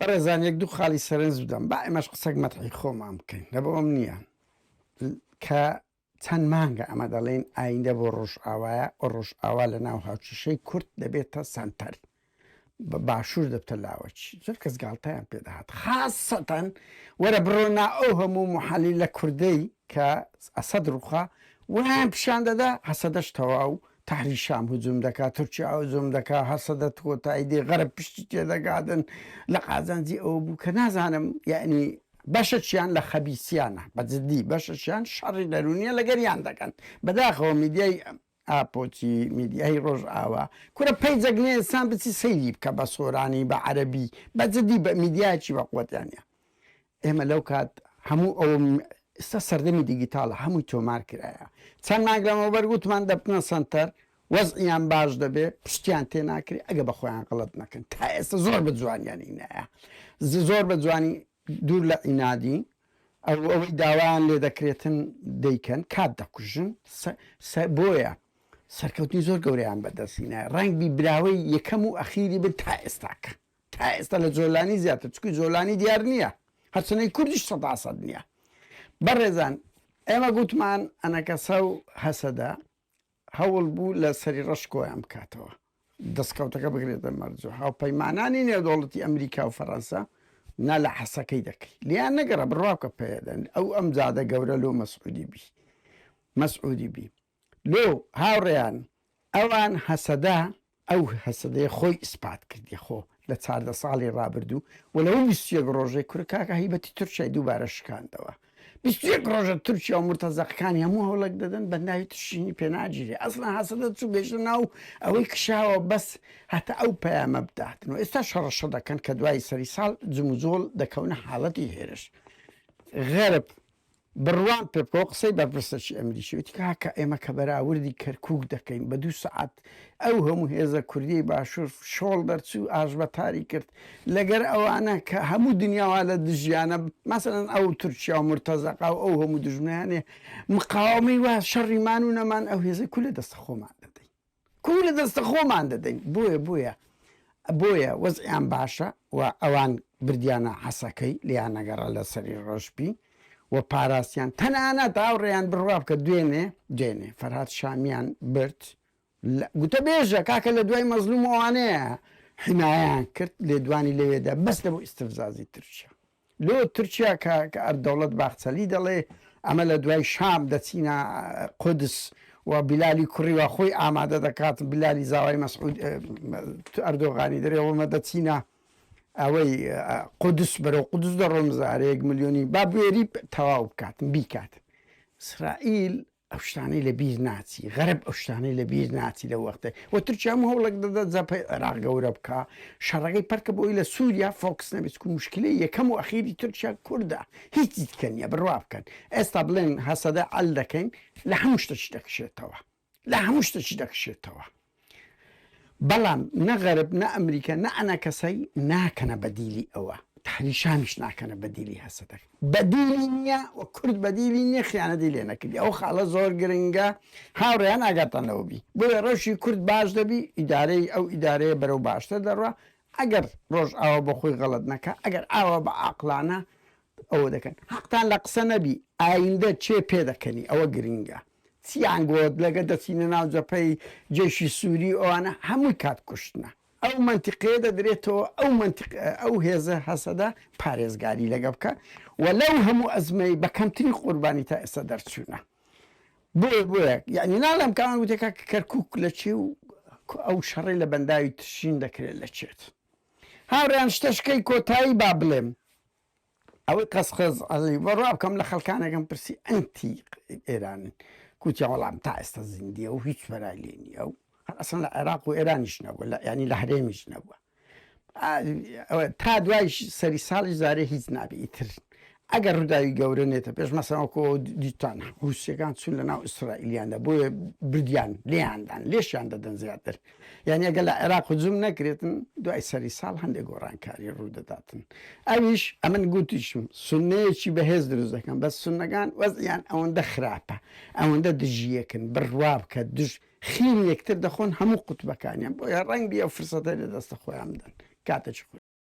بەڕێزان یەک دوو خاڵی سەرنج بدەم با ئێمەش قسەک مەتحی خۆمان بکەین لەبەوەم نییە کە چەند مانگە ئەمە دەڵێن ئایندە بۆ ڕۆژئاوایە ڕۆژ ئاوا لە ناو هاوچشەی کورد دەبێتە سنتەر بە باشوور دەبتە لاوەچی زۆر کەس گاڵتەیان پێدەهات خاستەن وەرە بڕۆنا ئەو هەموو محەلی لە کوردەی کە ئەسەد ڕووخا ویان پیشان دەدا هەسەدەش تەواو تحری شام هجوم دەکات تورکیا هجوم دەکات هەسەدە کۆتاییدی غەرب پشتی تێدەگادن لە قازانجی ئەوە بوو کە نازانم یعنی بەشەچیان لە خەبیسیانە بەجددی بەشەچیان شەڕی دەرونیە لەگەریان دەکەن بەداخەوە میدیای ئاپۆچی میدیای ڕۆژ ئاوا کورە پەیجەگنێ ئێسان بچی سەیری بکە بە سۆرانی بە عەرەبی بەجددی بە میدیایکی بە قووەتیانە ئێمە لەو کات هەموو ئەو ئێستا سەردەمی دیگیتاڵە هەمووی تۆمار کرایە چەند ماگرەمەوە بەرگوتمان دەبنە سنتەر وەزعیان باش دەبێ پشتیان تێ ناکری ئەگە بە خۆیان غەڵەت نەکەن تا ئێستا زۆر بە جوانیانی نایە زۆر بە جوانی دوور لە ئینادی ئەوەی داوایان لێ دەکرێتن دەیکەن کات دەکوژن بۆیە سەرکەوتنی زۆر گەورەیان بەدەستینە ڕەنگبی براوەی یەکەم و ئەخیری بن تا ئێستاکە تا ئێستا لە جۆلانی زیاتر چکوی جۆلانی دیار نییە هەرچەنەی کوردیش 100% نییە بەڕێزان ئێمە گوتمان ئەنەکەسە و هەسەدا هەوڵ بوو لە سەری ڕەش کۆیان بکاتەوە دەستکەوتەکە بگرێتە مەرجۆ هاوپەیمانانی نێودەوڵەتی ئەمریکا و فەڕەنسا نا لە حەسەکەی دەکەی لیان نەگەڕە بڕاوکە پێدەن ئەو ئەم جادە گەورە لۆ مەسعودی بی لۆ هاوڕێیان ئەوان هەسەدا ئەو هەسەدەیە خۆی ئیسپات کردی خۆ لە 14 ساڵی ڕابردوو و لەو 21 ڕۆژەی کورکاکە هیبەتی تورکیای دووبارە شکاندەوە 21 ڕۆژە تورکیا و مرتەزەقەکانی هەموو هەوڵک دەدەن بە ناوی تشینی پێناگیری ئەسڵان هەسەدە چوو بێژە ناو ئەوەی کشاوە بەس هەتا ئەو پەیامە بداتنەوە ئێستا شەڕەشە دەکەن کە دوای سەری ساڵ جموزۆڵ دەکەونە حاڵەتی هێرش غەرب بڕوان پێ بکەوە قسەی بەرپرسەکی ئەمریکی وتی کاکە ئێمە کە بەراوردی کەرکووک دەکەین بە 2 سەعات ئەو هەموو هێزە کوردی باشوور شۆڵ دەرچوو ئاژبەتاری کرد لەگەر ئەوانە کە هەموو دنیاوا لە دژیانە مەسەڵەن ئەو تورکیا و مرتەزەقا و ئەو هەموو دژمنیانێ مقاومەی وا شەڕیمان و نەمان ئەو هێزە کو لە دەستە خۆمان دەدەین کو لە دەستە خۆمان دەدەین بۆیە وەزعیان باشە و ئەوان بردیانە حەسەکەی لیان نەگەڕە لە سەری ڕۆژبی و پاراستیان تەنانەت هاوڕێیان بڕوا بکە دوێنێ فەرهاد شامیان برد گوتە بێژە کاکە لە دوای مەزلومەوانەیە حمایان کرد لێدوانی لەوێدا بەس لە بۆ ئیستفزازی تورکیا لۆ تورکیا کە ئەردەوڵەت باخچەلی دەڵێ ئەمە لە دوای شام دەچینە قودس و بیلالی کوڕیوە خۆی ئامادە دەکات بیلالی زاوای مەسعود ئەردۆغانی دەرێەوەمە دەچینە ئەوەی قودس بەرەو قودس دەڕۆمزارە 1 ملیۆنی با بێری تەواو بکاتن بیکات ئیسرائیل ئەو شتانەی لە بیر ناچی غەرب ئەو شتانەی لە بیر ناچی لە وەختە و تورکیا هەموو هەوڵێک دەدە جەبهەی عێراق گەورە بکە شەڕەکەی پەرکە بۆی لە سووریا فۆکس نەبێت چکو موشکلەی یەکەم و ئەخیری تورکیا کووردە هیچی دیکە نییە بڕوا بکەن ئێستا بڵێن هەسەدە عەل دەکەین لە هەموو شتێکی دەکشێتەوە بەڵام نە غەرب نە ئەمریکا نە ئەنەکەسەی ناکەنە بەدیلی ئەوە تحری شامیش ناکەنە بەدیلی هەسەدەک بەدیلی نییە و کورد بەدیلی نییە خیانەتی لێ نەکردی ئەو خاڵە زۆر گرنگە هاوڕێیان ئاگاتانەوە بی بۆیە ڕەوشی کورد باش دەبی ئیدارەی ئەو ئیدارەیە بەرەو باشتر دەڕوا ئەگەر ڕۆژ ئاوە بە خۆی غەڵەت نەکە ئەگەر ئاوە بە عاقلانە ئەوە دەکەن حەقتان لە قسە نەبی ئایندە چێ پێ دەکەنی ئەوە گرنگە چیان گۆت لەگە دەچینە ناو جەپەی جێشی سووری ئەوانە هەمووی کات کوشتنە ئەو منتیقەیە دەدرێتەوە ئەو هێزە هەسەدا پارێزگاری لەگە بکە و لەو هەموو ئەزمەی بە کەمترین قوربانی تا ئێستا دەرچوونە بۆیە یعنی ناڵم کاوان گوتێکا کەرکووک لە چێ و ئەو شەڕی لە بەنداوی تشین دەکرێت لە چێت هاوڕیان شتەشکەی کۆتایی با بڵێم ئەوەی قەسقەز بەڕوا بکەم لە خەڵکانێکم پرسی ئەنتی ئێرانن کوتی وەڵام تا ئێستا زیندیە و هیچ بەرای لێ نییە و ئەسڵ لە عێراق و ئێرانیش نەبووە ینی لە هەرێمیش نەبووە تا دوای سەری ساڵی زارێ هیچ نابێ ئیتر ئەگەر ڕووداوی گەورە نێتە پێش مەسەڵەکۆ دیتان رووسیەکان چون لە ناو ئیسرائیلیاندا بۆیە بردیان لێیاندان لێشیان دەدەن زیاتر یعنی ئەگەر لە عێراق هجووم نەکرێتن دوای سەری ساڵ هەندێک گۆڕانکاری ڕوودەداتن ئەویش ئەمن گوتیشم سونەیەکی بەهێز دروست دەکەن بەس سونەکان وەزعیان ئەوەندە خراپە ئەوەندە دژیەکن بڕوا بکە دژ خیم یەکتر دەخۆن هەموو قوتبەکانیان بۆیە ڕەنگی ئەو فرسەتە لە دەستە خۆیان بدەن کاتێکی خۆش